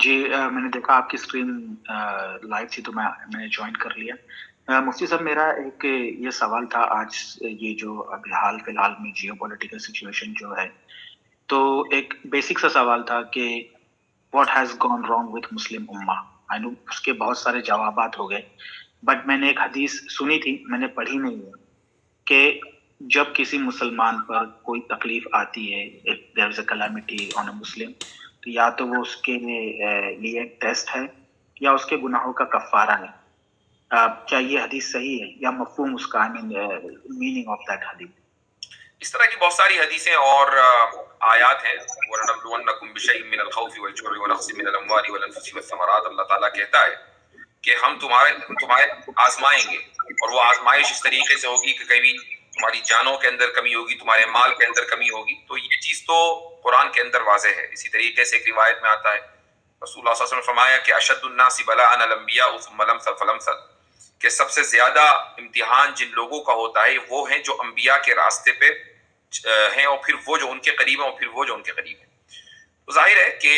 جی میں نے دیکھا آپ کی اسکرین لائیو تھی تو میں نے جوائن کر لیا۔ مفتی صاحب میرا ایک یہ سوال تھا، آج یہ جو ابھی حال فی الحال میں جیو پولیٹیکل سچویشن جو ہے، تو ایک بیسک سا سوال تھا کہ what has gone wrong with Muslim امہ۔ آئی نو اس کے بہت سارے جوابات ہو گئے، بٹ میں نے ایک حدیث سنی تھی، میں نے پڑھی نہیں ہے، کہ جب کسی مسلمان پر کوئی تکلیف آتی ہے، دیر از اے کلیمٹی آن اے مسلم، تو یا تو وہ اس کے لیے ایک ٹیسٹ ہے یا اس کے گناہوں کا کفارہ ہے۔ کیا یہ حدیث صحیح ہے یا مفہوم اس کا، میننگ آف دیٹ حدیث؟ اس طرح کی بہت ساری حدیثیں اور آیات ہیں۔ وَلَنَبْلُوَنَّكُمْ بِشَيْءٍ مِّنَ الْخَوْفِ وَالْجُوعِ وَنَقْصٍ مِّنَ الْأَمْوَالِ وَالْأَنفُسِ وَالثَّمَرَاتِ۔ اللہ تعالیٰ کہتا ہے کہ ہم تمہارے آزمائیں گے، اور وہ آزمائش اس طریقے سے ہوگی کہ کبھی تمہاری جانوں کے اندر کمی ہوگی، تمہارے مال کے اندر کمی ہوگی۔ تو یہ چیز تو قرآن کے اندر واضح ہے۔ اسی طریقے سے ایک روایت میں آتا ہے، رسول اللہ صلی اللہ علیہ وسلم نے فرمایا کہ اشد الناس بلاء الانبیاء ثم الامثل فالامثل، کہ سب سے زیادہ امتحان جن لوگوں کا ہوتا ہے وہ ہیں جو انبیاء کے راستے پہ ہیں، اور پھر وہ جو ان کے قریب ہیں، اور پھر وہ جو ان کے قریب ہیں۔ تو ظاہر ہے کہ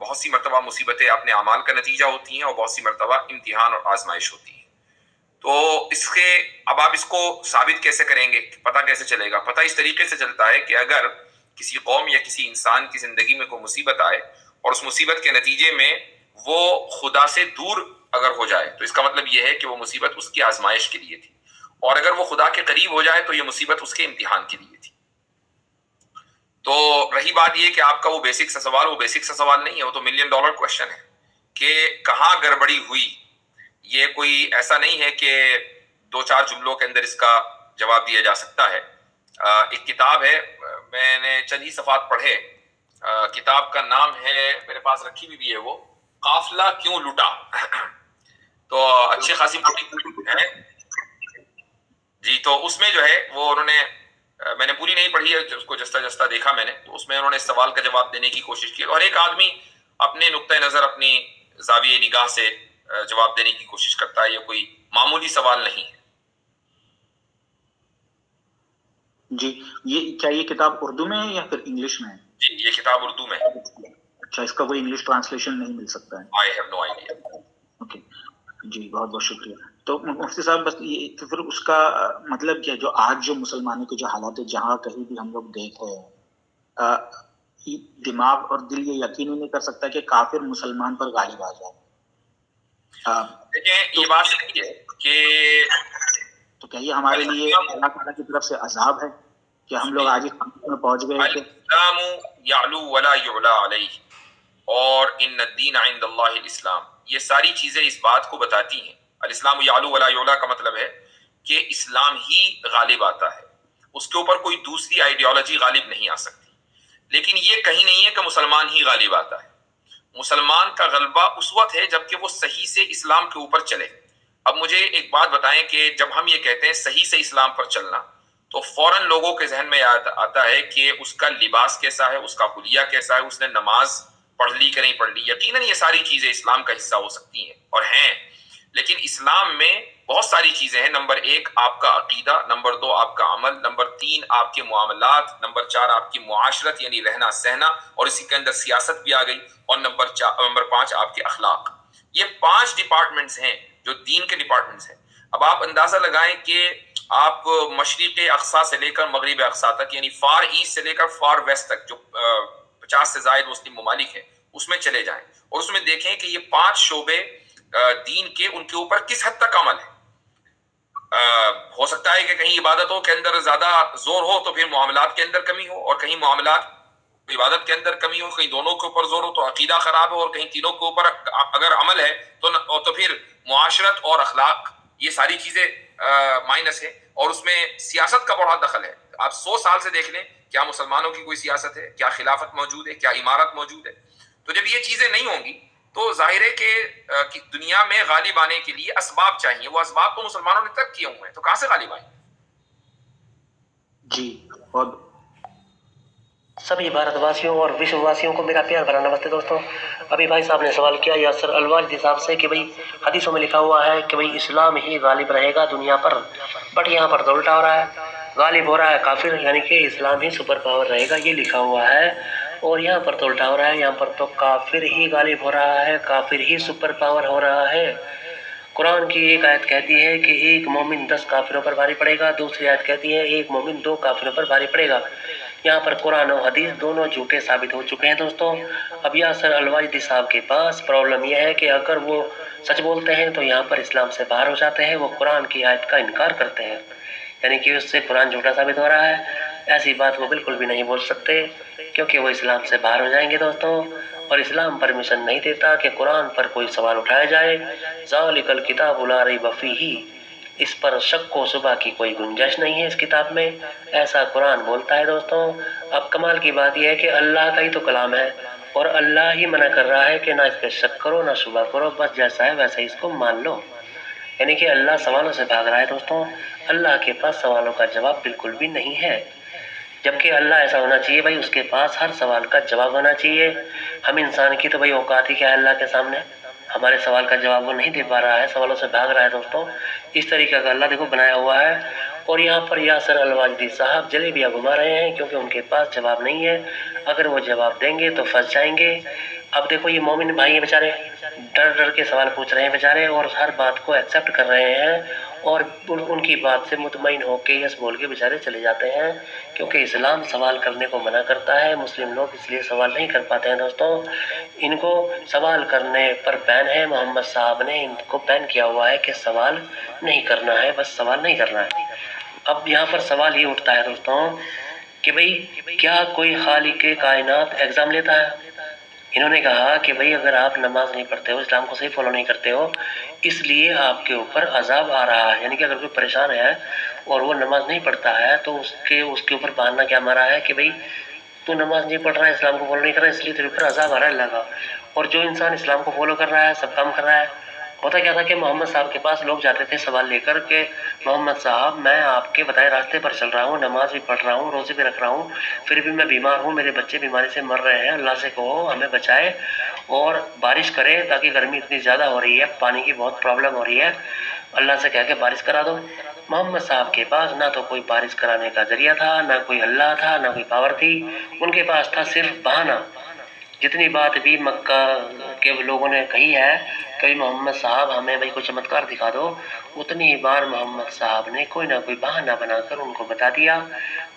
بہت سی مرتبہ مصیبتیں اپنے اعمال کا نتیجہ ہوتی ہیں، اور بہت سی مرتبہ امتحان اور آزمائش ہوتی ہے۔ تو اس کے اب آپ اس کو ثابت کیسے کریں گے، پتہ کیسے چلے گا؟ پتہ اس طریقے سے چلتا ہے کہ اگر کسی قوم یا کسی انسان کی زندگی میں کوئی مصیبت آئے، اور اس مصیبت کے نتیجے میں وہ خدا سے دور اگر ہو جائے، تو اس کا مطلب یہ ہے کہ وہ مصیبت اس کی آزمائش کے لیے تھی، اور اگر وہ خدا کے قریب ہو جائے تو یہ مصیبت اس کے امتحان کے لیے تھی۔ تو رہی بات یہ کہ آپ کا وہ بیسک سا سوال نہیں ہے، وہ تو ملین ڈالر کوشچن ہے کہ کہاں گڑبڑی ہوئی۔ یہ کوئی ایسا نہیں ہے کہ دو چار جملوں کے اندر اس کا جواب دیا جا سکتا ہے۔ ایک کتاب ہے، میں نے چند ہی صفحات پڑھے، کتاب کا نام ہے، میرے پاس رکھی ہوئی بھی ہے، وہ قافلہ کیوں لوٹا۔ تو اچھے خاصی ہے جی۔ تو اس میں جو ہے وہ انہوں نے، میں نے پوری نہیں پڑھی ہے، اس کو جستا جستا دیکھا میں نے، تو اس میں انہوں نے سوال کا جواب دینے کی کوشش کی، اور ایک آدمی اپنے نقطۂ نظر، اپنی زاویہ نگاہ سے جواب دینے کی کوشش کرتا ہے۔ یہ کوئی معمولی سوال نہیں ہے۔ جی کیا یہ کتاب اردو میں ہے یا پھر انگلش میں ہے؟ جی یہ کتاب اردو میں ہے۔ اچھا، اس کا کوئی انگلش ٹرانسلیشن نہیں مل سکتا ہے؟ I have no idea۔ Okay جی، بہت بہت شکریہ۔ تو مفتی صاحب بس یہ تو پھر اس کا مطلب کیا، جو آج جو مسلمانوں کے جو حالات ہے، جہاں کہیں بھی ہم لوگ دیکھ رہے ہیں، دماغ اور دل یہ یقین ہی نہیں کر سکتا کہ کافر مسلمان پر غالب آ جائے۔ دیکھیں یہ بات صحیح ہے کہ تو کیا یہ ہمارے لیے اللہ تعالیٰ کی طرف سے عذاب ہے کہ ہم لوگ آج اس حالت میں پہنچ گئے کہ الاسلام یعلو ولا یعلا علیہ، اور ان الدین عند اللہ الاسلام، یہ ساری چیزیں اس بات کو بتاتی ہیں۔ الاسلام یعلو ولا یعلا کا مطلب ہے کہ اسلام ہی غالب آتا ہے، اس کے اوپر کوئی دوسری آئیڈیالوجی غالب نہیں آ سکتی۔ لیکن یہ کہیں نہیں ہے کہ مسلمان ہی غالب آتا ہے۔ مسلمان کا غلبہ اس وقت ہے جب کہ وہ صحیح سے اسلام کے اوپر چلے۔ اب مجھے ایک بات بتائیں کہ جب ہم یہ کہتے ہیں صحیح سے اسلام پر چلنا، تو فوراً لوگوں کے ذہن میں آتا ہے کہ اس کا لباس کیسا ہے، اس کا حلیہ کیسا ہے، اس نے نماز پڑھ لی کہ نہیں پڑھ لی۔ یقیناً یہ ساری چیزیں اسلام کا حصہ ہو سکتی ہیں اور ہیں، لیکن اسلام میں بہت ساری چیزیں ہیں۔ نمبر 1 آپ کا عقیدہ، نمبر 2 آپ کا عمل، نمبر 3 آپ کے معاملات، نمبر 4 آپ کی معاشرت یعنی رہنا سہنا، اور اسی کے اندر سیاست بھی آ گئی، اور نمبر 5 آپ کے اخلاق۔ یہ 5 ڈپارٹمنٹس ہیں جو دین کے ڈپارٹمنٹس ہیں۔ اب آپ اندازہ لگائیں کہ آپ مشرق اقصی سے لے کر مغرب اقصی تک، یعنی فار ایسٹ سے لے کر فار ویسٹ تک، جو 50 سے زائد مسلم ممالک ہیں، اس میں چلے جائیں اور اس میں دیکھیں کہ یہ 5 شعبے دین کے، ان کے اوپر کس حد تک عمل ہے۔ ہو سکتا ہے کہ کہیں عبادتوں کے اندر زیادہ زور ہو تو پھر معاملات کے اندر کمی ہو، اور کہیں معاملات عبادت کے اندر کمی ہو، کہیں دونوں کے اوپر زور ہو تو عقیدہ خراب ہو، اور کہیں تینوں کے اوپر اگر عمل ہے تو پھر معاشرت اور اخلاق، یہ ساری چیزیں مائنس ہے، اور اس میں سیاست کا بڑا دخل ہے۔ آپ 100 سال سے دیکھ لیں، کیا مسلمانوں کی کوئی سیاست ہے، کیا خلافت موجود ہے، کیا امارت موجود ہے؟ تو جب یہ چیزیں نہیں ہوں گی تو ظاہر ہے کہ دنیا میں غالب آنے کے لیے اسباب چاہیے، وہ اسباب تو مسلمانوں نے ترک کیے ہوئے ہیں، تو کہاں سے غالب آئیں؟ جی اور سبھی بھارت واسیوں اور وشو واسیوں کو میرا پیار بھرا نمستے دوستوں۔ ابھی بھائی صاحب نے سوال کیا یاسر الوالدی صاحب سے کہ بھئی حدیثوں میں لکھا ہوا ہے کہ بھئی اسلام ہی غالب رہے گا دنیا پر، بٹ یہاں پر تو الٹا ہو رہا ہے، غالب ہو رہا ہے کافر، یعنی کہ اسلام ہی سپر پاور رہے گا، یہ لکھا ہوا ہے۔ اور यहाँ पर तो उल्टा हो रहा है, यहाँ पर तो काफिर ही गालिब हो रहा है, काफिर ही सुपर पावर हो रहा है। कुरान की एक आयत कहती है कि एक मोमिन 10 काफिरों पर भारी पड़ेगा, दूसरी आयत कहती है एक मोमिन 2 काफिरों पर भारी पड़ेगा। यहाँ पर कुरान और हदीस दोनों झूठे साबित हो चुके हैं दोस्तों। अब यासर अलवालिदी साहब के पास प्रॉब्लम यह है कि अगर वो सच बोलते हैं तो यहाँ पर इस्लाम से बाहर हो जाते हैं, वो कुरान की आयत का इनकार करते हैं, यानी कि उससे कुरान झूठा साबित हो रहा है। ऐसी बात वो बिल्कुल भी नहीं बोल सकते, क्योंकि वो इस्लाम से बाहर हो जाएंगे दोस्तों। और इस्लाम परमिशन नहीं देता कि कुरान पर कोई सवाल उठाया जाए। ज़ालिकल किताबु ला रैब फीही, इस पर शक व शुबा की कोई गुंजाइश नहीं है इस किताब में, ऐसा कुरान बोलता है दोस्तों। अब कमाल की बात यह है कि अल्लाह का ही तो कलाम है और अल्लाह ही मना कर रहा है कि ना इस पर शक करो ना शुबा करो, बस जैसा है वैसा ही इसको मान लो। यानी कि अल्लाह सवालों से भाग रहा है दोस्तों। अल्लाह के पास सवालों का जवाब बिल्कुल भी नहीं है, जबकि अल्लाह ऐसा होना चाहिए भाई, उसके पास हर सवाल का जवाब होना चाहिए। हम इंसान की तो भाई औकात ही क्या है अल्लाह के सामने, हमारे सवाल का जवाब वो नहीं दे पा रहा है, सवालों से भाग रहा है दोस्तों। इस तरीके का अल्लाह देखो बनाया हुआ है। और यहाँ पर यासर अलवालिदी साहब जलेबियाँ घुमा रहे हैं, क्योंकि उनके पास जवाब नहीं है। अगर वो जवाब देंगे तो फंस जाएंगे। अब देखो ये मोमिन भाई हैं बेचारे, डर डर के सवाल पूछ रहे हैं बेचारे, और हर बात को एक्सेप्ट कर रहे हैं और उनकी बात से मुतमईन होकर यस बोल के बेचारे चले जाते हैं, क्योंकि इस्लाम सवाल करने को मना करता है। मुस्लिम लोग इसलिए सवाल नहीं कर पाते हैं दोस्तों। इनको सवाल करने पर बैन है, मोहम्मद साहब ने इनको बैन किया हुआ है कि सवाल नहीं करना है, बस सवाल नहीं करना है। अब यहाँ पर सवाल ये उठता है दोस्तों कि भाई क्या कोई खालिक कायनात एग्ज़ाम लेता है? इन्होंने कहा कि भाई अगर आप नमाज नहीं पढ़ते हो, इस्लाम को सही फॉलो नहीं करते हो, इसलिए आपके ऊपर अजाब आ रहा है। यानी कि अगर कोई परेशान है और वो नमाज नहीं पढ़ता है तो उसके ऊपर बहाना क्या मारा है कि भाई तू नमाज नहीं पढ़ रहा है, इस्लाम को फॉलो नहीं कर रहा है, इसलिए तेरे ऊपर अजाब आ रहा है अल्लाह का। और जो इंसान इस्लाम को फॉलो कर रहा है, सब काम कर रहा है, होता क्या था कि मोहम्मद साहब के पास लोग जाते थे सवाल लेकर के, मोहम्मद साहब मैं आपके बताए रास्ते पर चल रहा हूँ, नमाज भी पढ़ रहा हूँ, रोज़े भी रख रहा हूँ, फिर भी मैं बीमार हूँ, मेरे बच्चे बीमारी से मर रहे हैं, अल्लाह से कहो हमें बचाए और बारिश करे, ताकि गर्मी इतनी ज़्यादा हो रही है, पानी की बहुत प्रॉब्लम हो रही है, अल्लाह से कह के बारिश करा दो। मोहम्मद साहब के पास ना तो कोई बारिश कराने का जरिया था, ना कोई अल्लाह था, ना कोई पावर थी, उनके पास था सिर्फ बहाना। जितनी बात भी मक्का के लोगों ने कही है कि मोहम्मद साहब हमें भाई कोई चमत्कार दिखा दो, उतनी ही बार मोहम्मद साहब ने कोई ना कोई बहाना बनाकर उनको बता दिया।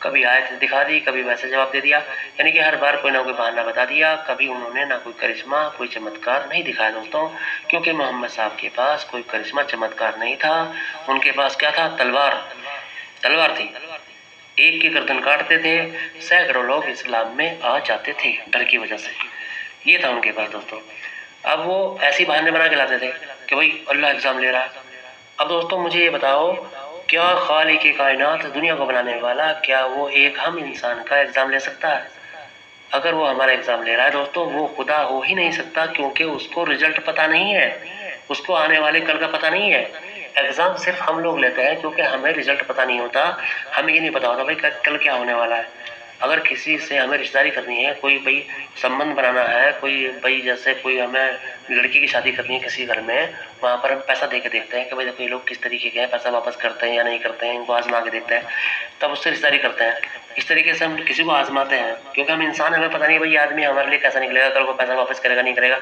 कभी आयत दिखा दी, कभी वैसे जवाब दे दिया, यानी कि हर बार कोई ना कोई बहाना बता दिया। कभी उन्होंने ना कोई करिश्मा कोई चमत्कार नहीं दिखाया दोस्तों, क्योंकि मोहम्मद साहब के पास कोई करिश्मा चमत्कार नहीं था। उनके पास क्या था? तलवार थी। एक की गर्दन काटते थे, सैकड़ों लोग इस्लाम में आ जाते थे डर की वजह से। ये था उनके पास दोस्तों। अब वो ऐसी बहाने बना के लाते थे कि भाई अल्लाह एग्ज़ाम ले रहा है। अब दोस्तों मुझे ये बताओ, क्या खालिक कायनात दुनिया को बनाने वाला, क्या वो एक हम इंसान का एग्ज़ाम ले सकता है? अगर वो हमारा एग्ज़ाम ले रहा है दोस्तों, वो खुदा हो ही नहीं सकता, क्योंकि उसको रिजल्ट पता नहीं है, उसको आने वाले कल का पता नहीं है। एग्ज़ाम सिर्फ हम लोग लेते हैं क्योंकि हमें रिजल्ट पता नहीं होता, हमें ये नहीं पता होता भाई कल क्या होने वाला है। अगर किसी से हमें रिश्तेदारी करनी है, कोई भाई संबंध बनाना है, कोई भाई जैसे कोई हमें लड़की की शादी करनी है किसी घर में, वहाँ पर हम पैसा दे के देखते हैं कि भाई देखो ये लोग किस तरीके के हैं, पैसा वापस करते हैं या नहीं करते हैं, इनको आजमा के देखते हैं, तब उससे रिश्तेदारी करते हैं। इस तरीके से हम किसी को आजमाते हैं, क्योंकि हम इंसान, हमें पता नहीं भाई आदमी हमारे लिए कैसा निकलेगा, कल को पैसा वापस करेगा नहीं करेगा।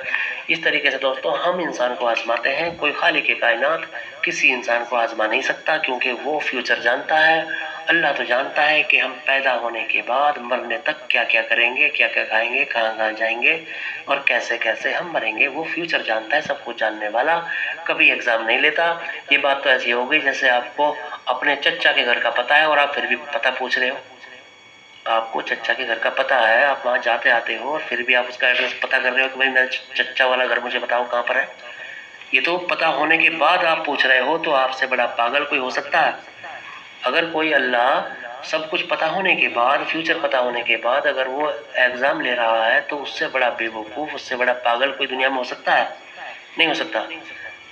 इस तरीके से दोस्तों हम इंसान को आजमाते हैं। कोई खालिक कायनात किसी इंसान को आजमा नहीं सकता, क्योंकि वो फ्यूचर जानता है। अल्लाह तो जानता है कि हम पैदा होने के बाद मरने तक क्या क्या करेंगे, क्या क्या खाएंगे, कहाँ कहाँ जाएंगे और कैसे कैसे हम मरेंगे, वो फ्यूचर जानता है, सब कुछ जानने वाला, कभी एग्ज़ाम नहीं लेता। ये बात तो ऐसी हो गई जैसे आपको अपने चच्चा के घर का पता है और आप फिर भी पता पूछ रहे हो। आपको चच्चा के घर का पता है, आप वहाँ जाते आते हो और फिर भी आप उसका एड्रेस पता कर रहे हो कि भाई मेरा चच्चा वाला घर मुझे बताओ कहाँ पर है। ये तो पता होने के बाद आप पूछ रहे हो, तो आपसे बड़ा पागल कोई हो सकता है? अगर कोई अल्लाह सब कुछ पता होने के बाद, फ्यूचर पता होने के बाद अगर वो एग्ज़ाम ले रहा है, तो उससे बड़ा बेवकूफ़, उससे बड़ा पागल कोई दुनिया में हो सकता है? नहीं हो सकता।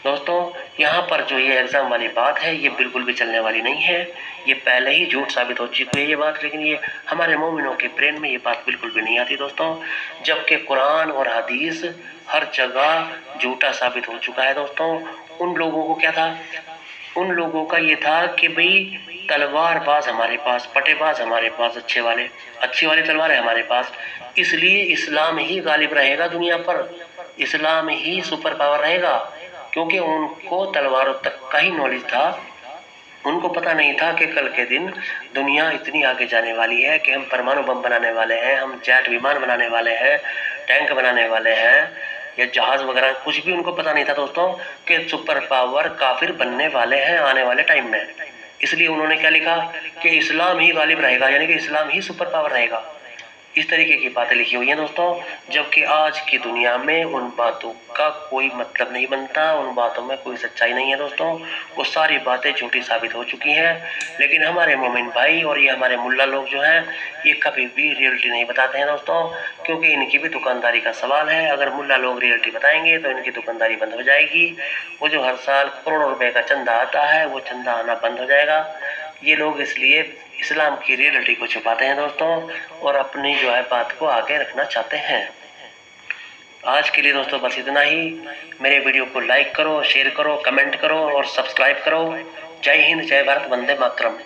दोस्तों यहाँ पर जो ये एग्ज़ाम वाली बात है, ये बिल्कुल भी चलने वाली नहीं है, ये पहले ही झूठ साबित हो चुकी है ये बात। लेकिन ये हमारे मोमिनों के ब्रेन में ये बात बिल्कुल भी नहीं आती दोस्तों, जबकि कुरान और हदीस हर जगह झूठा साबित हो चुका है दोस्तों। उन लोगों को क्या था उन लोगों का ये था कि भाई तलवार बाज हमारे पास, पटेबाज हमारे पास, अच्छी वाली तलवार है हमारे पास, इसलिए इस्लाम ही गालिब रहेगा दुनिया पर, इस्लाम ही सुपर पावर रहेगा। क्योंकि उनको तलवारों तक का ही नॉलेज था, उनको पता नहीं था कि कल के दिन दुनिया इतनी आगे जाने वाली है कि हम परमाणु बम बनाने वाले हैं, हम जेट विमान बनाने वाले हैं, टैंक बनाने वाले हैं, या जहाज वगैरह, कुछ भी उनको पता नहीं था दोस्तों कि सुपर पावर काफिर बनने वाले हैं आने वाले टाइम में। इसलिए उन्होंने क्या लिखा कि इस्लाम ही गालिब रहेगा, यानी कि इस्लाम ही सुपर पावर रहेगा। इस तरीके की बातें लिखी हुई हैं दोस्तों, जबकि आज की दुनिया में उन बातों का कोई मतलब नहीं बनता, उन बातों में कोई सच्चाई नहीं है दोस्तों, वो सारी बातें झूठी साबित हो चुकी हैं। लेकिन हमारे मोमिन भाई और ये हमारे मुल्ला लोग जो हैं, ये कभी भी रियलिटी नहीं बताते हैं दोस्तों, क्योंकि इनकी भी दुकानदारी का सवाल है। अगर मुल्ला लोग रियलिटी बताएंगे तो इनकी दुकानदारी बंद हो जाएगी। वो जो हर साल करोड़ों रुपए का चंदा आता है, वो चंदा आना बंद हो जाएगा। ये लोग इसलिए इस्लाम की रियलिटी को छुपाते हैं दोस्तों, और अपनी जो है बात को आगे रखना चाहते हैं। आज के लिए दोस्तों बस इतना ही। मेरे वीडियो को लाइक करो, शेयर करो, कमेंट करो और सब्सक्राइब करो। जय हिंद, जय भारत, वंदे मातरम।